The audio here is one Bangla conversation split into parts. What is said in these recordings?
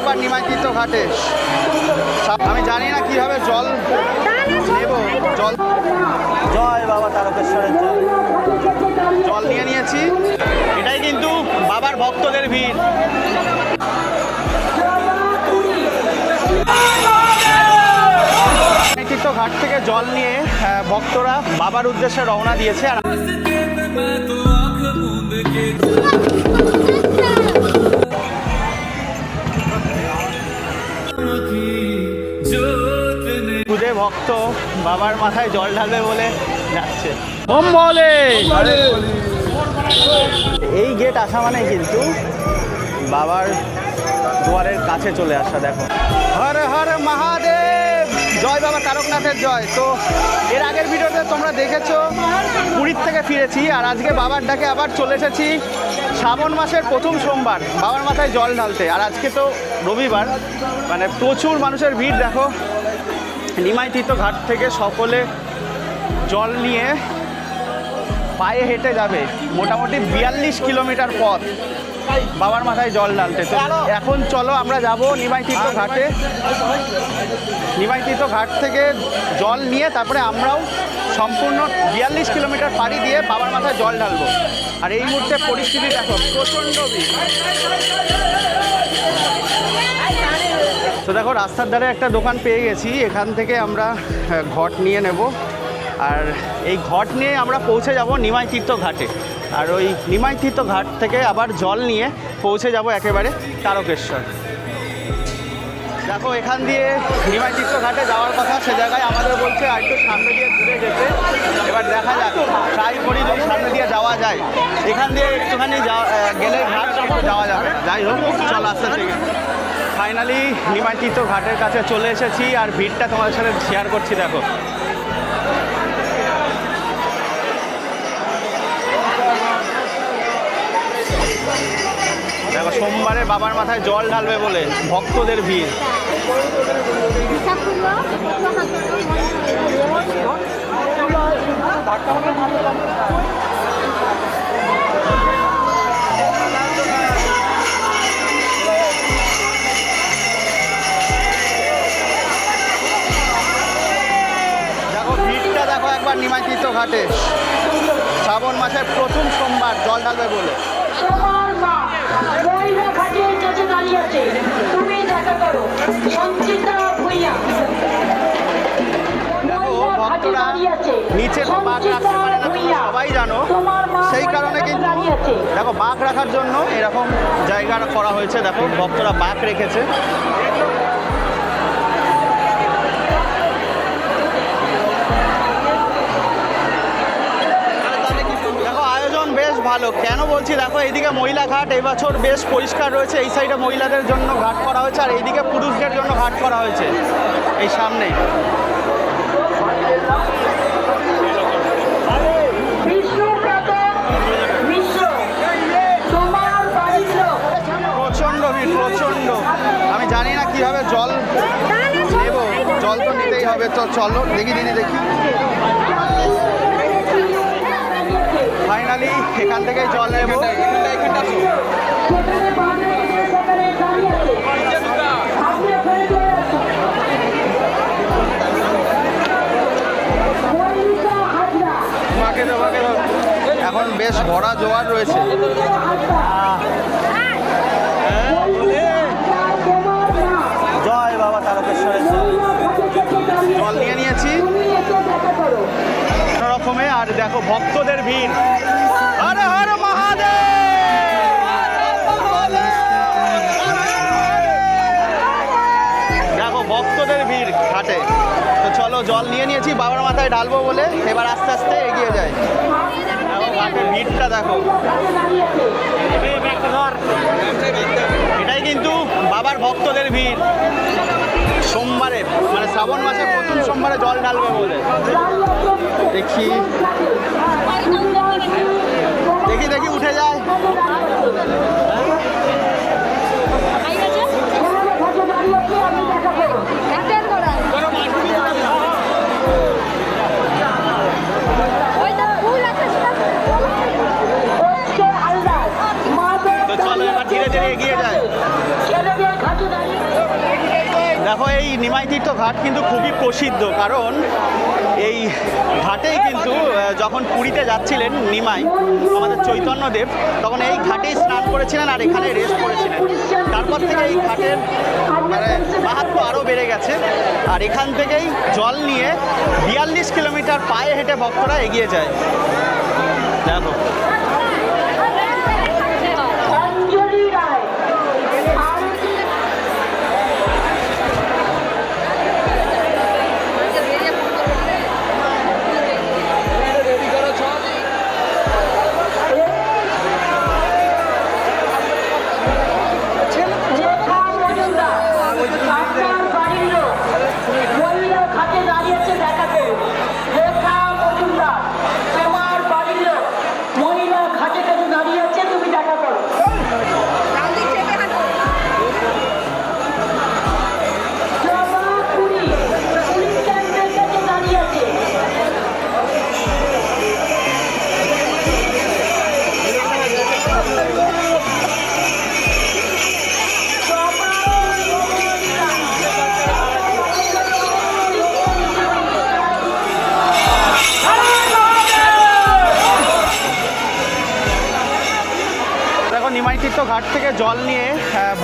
একবার নিমাইতীর্থ ঘাটে। আমি জানি না কিভাবে জল নেব। জল, জয় বাবা তারকেশ্বরের জয়। জল নিয়ে নিয়েছি। এটাই কিন্তু বাবার ভক্তদের ভিড়। নিমাইতীর্থ ঘাট থেকে জল নিয়ে ভক্তরা বাবার উদ্দেশ্যে রওনা দিয়েছে। আর খুদে ভক্ত বাবার মাথায় জল ঢালবে বলে যাচ্ছে। এই গেট আসা মানে কিন্তু বাবার দুয়ারের কাছে চলে আসা। দেখো, হর হর মহাদেব, জয় বাবা তারকনাথের জয়। তো এর আগের ভিডিওতে তোমরা দেখেছো পুরীর থেকে ফিরেছি, আর আজকে বাবার ডাকে আবার চলে এসেছি শ্রাবণ মাসের প্রথম সোমবার বাবার মাথায় জল ঢালতে। আর আজকে তো রবিবার, মানে প্রচুর মানুষের ভিড়। দেখো, নিমাইতীর্থ ঘাট থেকে সকলে জল নিয়ে পায়ে হেঁটে যাবে মোটামুটি 42 কিলোমিটার পথ বাবার মাথায় জল ঢালতে। তো এখন চলো আমরা যাব নিমাইতীর্থ ঘাটে। নিমাইতীর্থ ঘাট থেকে জল নিয়ে তারপরে আমরাও সম্পূর্ণ 42 কিলোমিটার পাড়ি দিয়ে বাবার মাথায় জল ঢালবো। আর এই মুহূর্তে পরিস্থিতি দেখো, প্রচণ্ড ভিড়। তো দেখো, রাস্তার ধারে একটা দোকান পেয়ে গেছি, এখান থেকে আমরা ঘট নিয়ে নেব। আর এই ঘট নিয়ে আমরা পৌঁছে যাব নিমাইতীর্থ ঘাটে। আর ওই নিমাইতীর্থ ঘাট থেকে আবার জল নিয়ে পৌঁছে যাব একেবারে তারকেশ্বর। দেখো, এখান দিয়ে নিমাইতীর্থ ঘাটে যাওয়ার কথা, সে জায়গায় আমাদের বলছে আর একটু সামনে দিয়ে ঘুরে যেতে। এবার দেখা যাক, ট্রাই করি যদি সামনে দিয়ে যাওয়া যায়। এখান দিয়ে একটুখানি গেলে ঘাট যাওয়া যাবে না। যাই হোক, চল আস্তে থেকে। ফাইনালি নিমাইতীর্থ ঘাটের কাছে চলে এসেছি, আর ভিড়টা তোমাদের সাথে শেয়ার করছি। দেখো, দেখো সোমবারে বাবার মাথায় জল ঢালবে বলে ভক্তদের ভিড়। দেখো ভিড়টা দেখো একবার নিমাইতীর্থ ঘাটে শ্রাবণ মাসের প্রথম সোমবার জল ঢালবে বলে। ভক্তরা নিচে তো বাঘ রাখতে পারে না, সবাই জানো। সেই কারণে কিন্তু দেখো বাঘ রাখার জন্য এরকম জায়গা করা হয়েছে। দেখো ভক্তরা বাঘ রেখেছে। দেখো আয়োজন বেশ ভালো। কেন বলছি, দেখো এইদিকে মহিলা ঘাট এবছর বেশ পরিষ্কার রয়েছে। এই সাইডে মহিলাদের জন্য ঘাট করা হয়েছে, আর এইদিকে পুরুষদের জন্য ঘাট করা হয়েছে এই সামনে। প্রচণ্ড ভিড়, প্রচণ্ড। আমি জানি না কিভাবে জল নেব। জল তো নিতেই হবে। তো চলো দেখি দিদি, দেখি। ফাইনালি এখান থেকেই জল নেব। এখন বেশ ভরা জোয়ার রয়েছে। জয় বাবা তারকেশ্বরের জয়। জল নিয়ে নিয়েছি কোনো রকমে। আর দেখো ভক্তদের ভিড়। হর হর মহাদেব। দেখো ভক্তদের ভিড় ঘাটে। তো চলো জল নিয়ে নিয়েছি বাবার মাথায় ঢালবো বলে, এবার আস্তে আস্তে এগিয়ে যায়। দেখো ঘাটের ভিড়টা দেখো। এটাই কিন্তু বাবার ভক্তদের ভিড় সোমবারে, মানে শ্রাবণ মাসের প্রথম সোমবারে জল ঢালবে বলে। দেখি দেখি দেখি উঠে যায়। তো চলো এবার ধীরে ধীরে এগিয়ে যায়। এই নিমাই তীর্থ ঘাট কিন্তু খুবই প্রসিদ্ধ, কারণ এই ঘাটেই কিন্তু যখন পুরীতে যাচ্ছিলেন নিমাই আমাদের চৈতন্যদেব, তখন এই ঘাটেই স্নান করেছিলেন আর এখানে রেস্ট করেছিলেন। তারপর থেকে এই ঘাটের মানে মাহাত্ম্য আরও বেড়ে গেছে, আর এখান থেকেই জল নিয়ে 42 কিলোমিটার পায়ে হেঁটে ভক্তরা এগিয়ে যায়। দেখো নিমাই তীর্থ ঘাট থেকে জল নিয়ে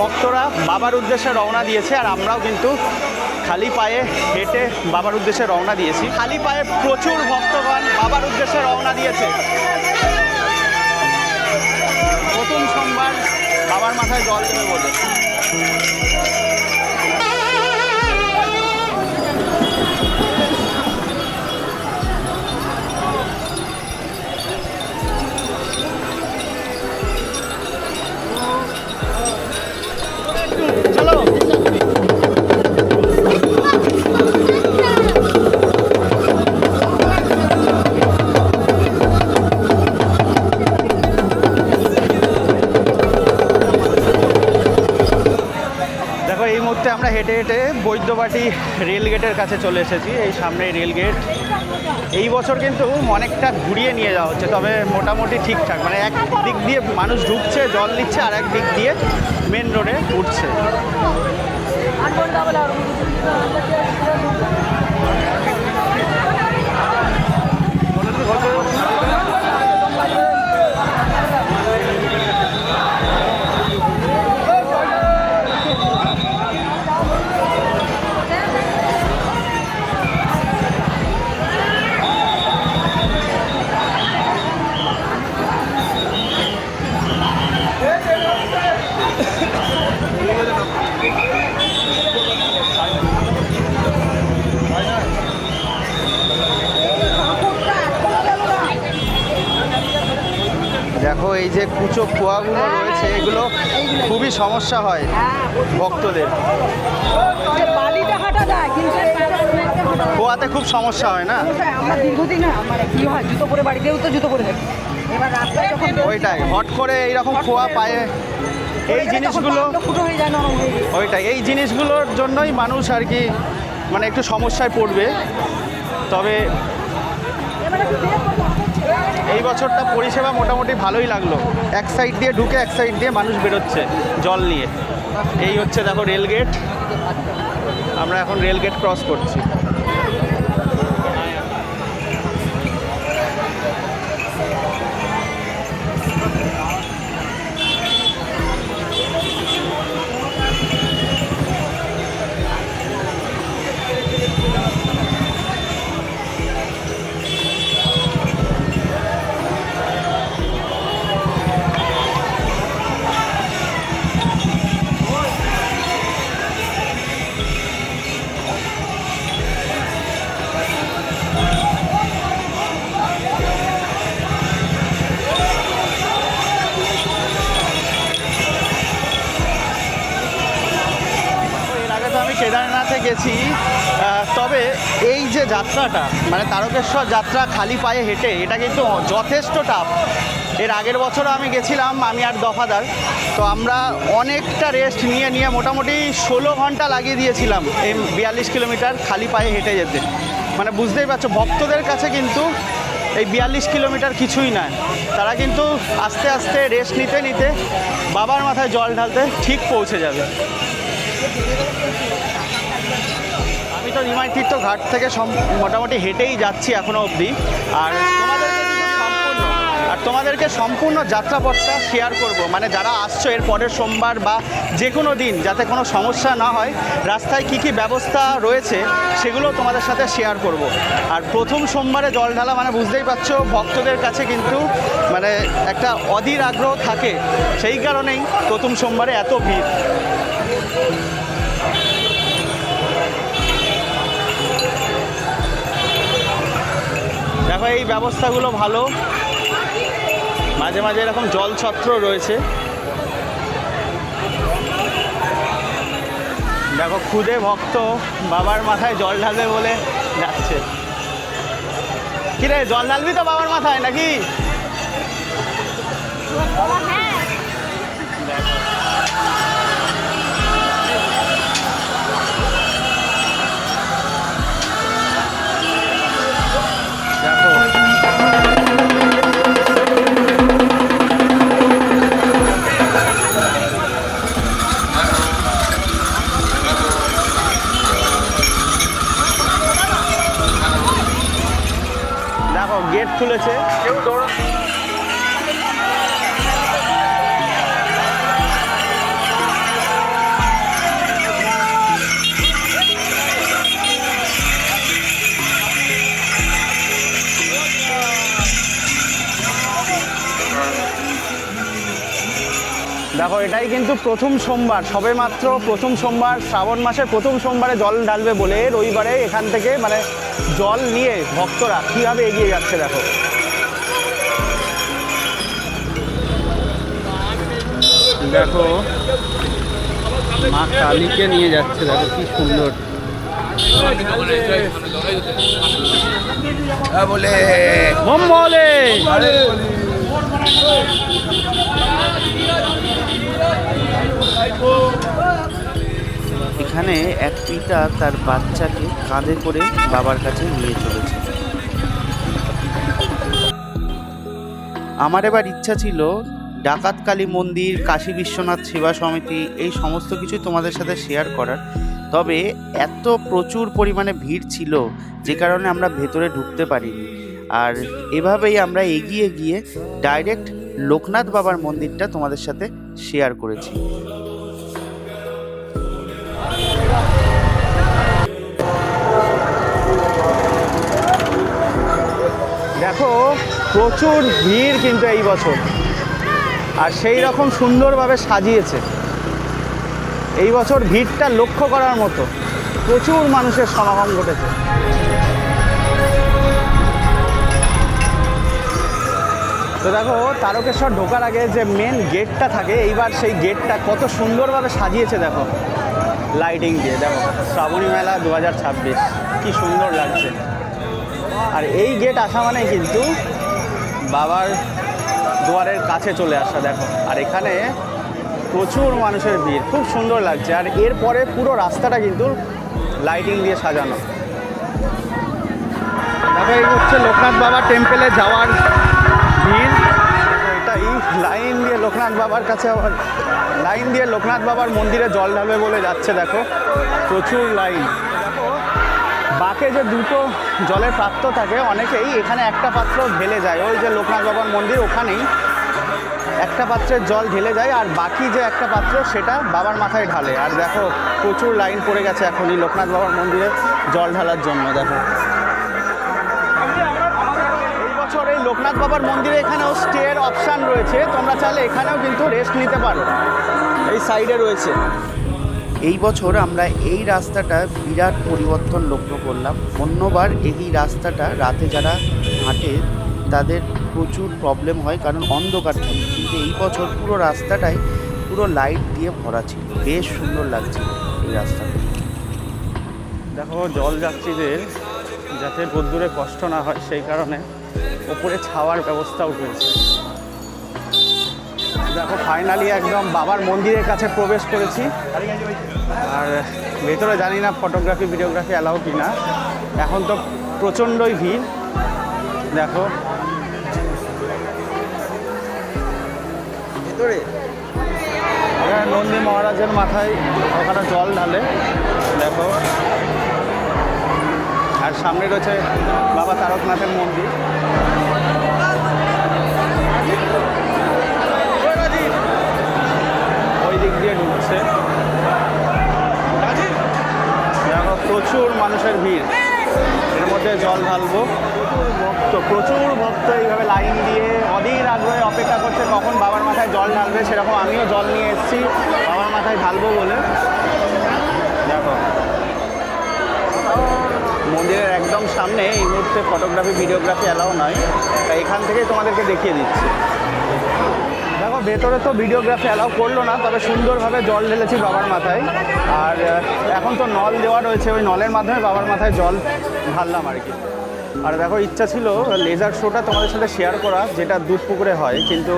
ভক্তরা বাবার উদ্দেশ্যে রওনা দিয়েছে, আর আমরাও কিন্তু খালি পায়ে হেঁটে বাবার উদ্দেশ্যে রওনা দিয়েছি। খালি পায়ে প্রচুর ভক্তগণ বাবার উদ্দেশ্যে রওনা দিয়েছে। প্রথম সোমবার বাবার মাথায় জল দেবে বলে। আমরা হেঁটে হেঁটে বৈদ্যবাটি রেলগেটের কাছে চলে এসেছি। এই সামনে রেলগেট। এই বছর কিন্তু অনেকটা ঘুরিয়ে নিয়ে যাওয়া হচ্ছে, তবে মোটামুটি ঠিকঠাক, মানে এক দিক দিয়ে মানুষ ঢুকছে জল নিচ্ছে, আর এক দিক দিয়ে মেন রোডে উঠছে। দেখো এই যে কুচো কুয়াগুলো রয়েছে, এগুলো খুবই সমস্যা হয় ভক্তদের। কুয়াতে খুব সমস্যা হয় না, আমরা দীর্ঘদিন মানে কি হয় জুতো পরে বাড়িতেও তো জুতো পরে থাকি, এবার রাস্তায় যখন ওইটাই হট করে এইরকম কুয়া পায়ে এই জিনিসগুলো ওইটাই এই জিনিসগুলোর জন্যই মানুষ আর কি মানে একটু সমস্যায় পড়বে। তবে এই বছরটা পরিষেবা মোটামুটি ভালোই লাগলো। এক সাইড দিয়ে ঢুকে এক সাইড দিয়ে মানুষ বেরোচ্ছে জল নিয়ে। এই হচ্ছে দেখো রেলগেট, আমরা এখন রেলগেট ক্রস করছি। কেদারনাথে গেছি, তবে এই যে যাত্রাটা মানে তারকেশ্বর যাত্রা খালি পায়ে হেঁটে, এটা কিন্তু যথেষ্ট টাফ। এর আগের বছরও আমি গেছিলাম, আমি আর দফাদার, তো আমরা অনেকটা রেস্ট নিয়ে নিয়ে মোটামুটি 16 ঘন্টা লাগিয়ে দিয়েছিলাম এই 42 কিলোমিটার খালি পায়ে হেঁটে যেতে। মানে বুঝতেই পারছো ভক্তদের কাছে কিন্তু এই 42 কিলোমিটার কিছুই নয়। তারা কিন্তু আস্তে আস্তে রেস্ট নিতে নিতে বাবার মাথায় জল ঢালতে ঠিক পৌঁছে যাবে। আমি তো নিমাই তীর্থ ঘাট থেকে মোটামুটি হেঁটেই যাচ্ছি এখনো অবধি। আর তোমাদেরকে সম্পূর্ণ যাত্রাপথটা শেয়ার করব, মানে যারা আসছো এর পরের সোমবার বা যে কোনো দিন, যাতে কোনো সমস্যা না হয়, রাস্তায় কি কি ব্যবস্থা রয়েছে সেগুলো তোমাদের সাথে শেয়ার করব। আর প্রথম সোমবারে জল ঢালা মানে বুঝতেই পারছো, ভক্তদের কাছে কিন্তু মানে একটা অধীর আগ্রহ থাকে, সেই কারণেই প্রথম সোমবারে এত ভিড়। দেখো এই ব্যবস্থাগুলো ভালো, মাঝে মাঝে এরকম জলছত্র রয়েছে। দেখো খুদে ভক্ত বাবার মাথায় জল ঢালবে বলে যাচ্ছে। কিরে জল ঢালবি তো বাবার মাথায় নাকি? দেখো গেট খুলেছে। দেখো এটাই কিন্তু প্রথম সোমবার, সবে মাত্র প্রথম সোমবার, শ্রাবণ মাসের প্রথম সোমবারে জল ঢালবে বলে রবিবারে এখান থেকে মানে জল নিয়ে ভক্তরা কীভাবে এগিয়ে যাচ্ছে। দেখো দেখো মা কালীকে নিয়ে যাচ্ছে, দেখো কি সুন্দর। বলে বলে এখানে এক পিতা তার বাচ্চাকে কাঁধে করে বাবার কাছে নিয়ে চলেছে। আমার এবার ইচ্ছা ছিল ডাকাতকালী মন্দির, কাশী বিশ্বনাথ সেবা সমিতি, এই সমস্ত কিছু তোমাদের সাথে শেয়ার করার, তবে এত প্রচুর পরিমাণে ভিড় ছিল যে কারণে আমরা ভেতরে ঢুকতে পারিনি। আর এভাবেই আমরা এগিয়ে গিয়ে ডাইরেক্ট লোকনাথ বাবার মন্দিরটা তোমাদের সাথে শেয়ার করেছি। দেখো প্রচুর ভিড় কিন্তু এই বছর, আর সেই রকম সুন্দরভাবে সাজিয়েছে। এই বছর ভিড়টা লক্ষ্য করার মতো, প্রচুর মানুষের সমাগম ঘটেছে। তো দেখো তারকেশ্বর ঢোকার আগে যে মেন গেটটা থাকে, এইবার সেই গেটটা কত সুন্দরভাবে সাজিয়েছে। দেখো লাইটিং দিয়ে, দেখো শ্রাবণী মেলা 2026 কি সুন্দর লাগছে। আর এই গেট আসা মানে কিন্তু বাবার দুয়ারের কাছে চলে আসা। দেখো আর এখানে প্রচুর মানুষের ভিড়, খুব সুন্দর লাগছে। আর এরপরে পুরো রাস্তাটা কিন্তু লাইটিং দিয়ে সাজানো। দেখো এই হচ্ছে লোকনাথ বাবা টেম্পেলে যাওয়ার ভিড়। এটাই লাইন দিয়ে লোকনাথ বাবার কাছে, আবার লাইন দিয়ে লোকনাথ বাবার মন্দিরে জল ঢালবে বলে যাচ্ছে। দেখো প্রচুর লাইন। বাকে যে দুটো জলের পাত্র থাকে, অনেকেই এখানে একটা পাত্র ঢেলে যায়, ওই যে লোকনাথ বাবার মন্দির ওখানেই একটা পাত্রের জল ঢেলে যায়, আর বাকি যে একটা পাত্র সেটা বাবার মাথায় ঢালে। আর দেখো প্রচুর লাইন পড়ে গেছে এখনই লোকনাথ বাবার মন্দিরে জল ঢালার জন্য। দেখো এই বছর এই লোকনাথ বাবার মন্দিরে এখানেও স্টের অপশান রয়েছে, তোমরা চাইলে এখানেও কিন্তু রেস্ট নিতে পারো, এই সাইডে রয়েছে। এই বছর আমরা এই রাস্তাটা বিরাট পরিবর্তন লক্ষ্য করলাম। অন্যবার এই রাস্তাটা রাতে যারা হাঁটে তাদের প্রচুর প্রবলেম হয়, কারণ অন্ধকার থাকে, কিন্তু এই বছর পুরো রাস্তাটাই পুরো লাইট দিয়ে ভরা ছিল, বেশ সুন্দর লাগছিল এই রাস্তাটা। দেখো জলযাত্রীদের যাতে রোদ্দুরে কষ্ট না হয় সেই কারণে ওপরে ছাওয়ার ব্যবস্থাও রয়েছে। দেখো ফাইনালি একদম বাবার মন্দিরের কাছে প্রবেশ করেছি। আর ভেতরে জানি না ফটোগ্রাফি ভিডিওগ্রাফি অ্যালাউ কি না, এখন তো প্রচণ্ডই ভিড়। দেখো ভেতরে এখানে নন্দী মহারাজের মাথায় ওখানে জল ঢালে দেখো। আর সামনে রয়েছে বাবা তারকনাথের মন্দির। ওই দিক দিয়ে ঢুকছে দেখো, প্রচুর মানুষের ভিড়। এর মধ্যে জল ঢালবো, প্রচুর ভক্ত এইভাবে লাইন দিয়ে অধীর আগ্রহে অপেক্ষা করছে কখন বাবার মাথায় জল ঢালবে। সেরকম আমিও জল নিয়ে এসেছি বাবার মাথায় ঢালবো বলে। দেখো মন্দিরের একদম সামনে এই মুহূর্তে ফটোগ্রাফি ভিডিওগ্রাফি অ্যালাউ নয়, তাই এখান থেকেই তোমাদেরকে দেখিয়ে দিচ্ছি। দেখো ভেতরে তো ভিডিওগ্রাফি অ্যালাউ করলো না, তবে সুন্দরভাবে জল ঢেলেছি বাবার মাথায়। আর এখন তো নল দেওয়া রয়েছে, ওই নলের মাধ্যমে বাবার মাথায় জল ঢাললাম আর কি। আর দেখো ইচ্ছা ছিল লেজার শোটা তোমাদের সাথে শেয়ার করা, যেটা দুধপুকুরে হয়, কিন্তু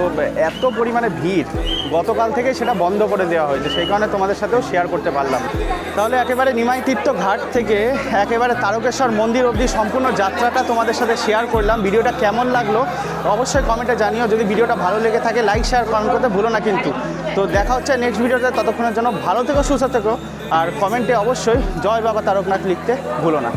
এত পরিমাণে ভিড় গতকাল থেকে সেটা বন্ধ করে দেওয়া হয়েছে, সেই কারণে তোমাদের সাথেও শেয়ার করতে পারলাম। তাহলে একেবারে নিমাই তীর্থ ঘাট থেকে একেবারে তারকেশ্বর মন্দির অবধি সম্পূর্ণ যাত্রাটা তোমাদের সাথে শেয়ার করলাম। ভিডিওটা কেমন লাগলো অবশ্যই কমেন্টে জানিও। যদি ভিডিওটা ভালো লেগে থাকে লাইক শেয়ার কমেন্ট করতে ভুলো না কিন্তু। তো দেখা হচ্ছে নেক্সট ভিডিওতে, ততক্ষণের জন্য ভালো থেকো, সুস্থ থেকো। আর কমেন্টে অবশ্যই জয় বাবা তারকনাথ লিখতে ভুলো না।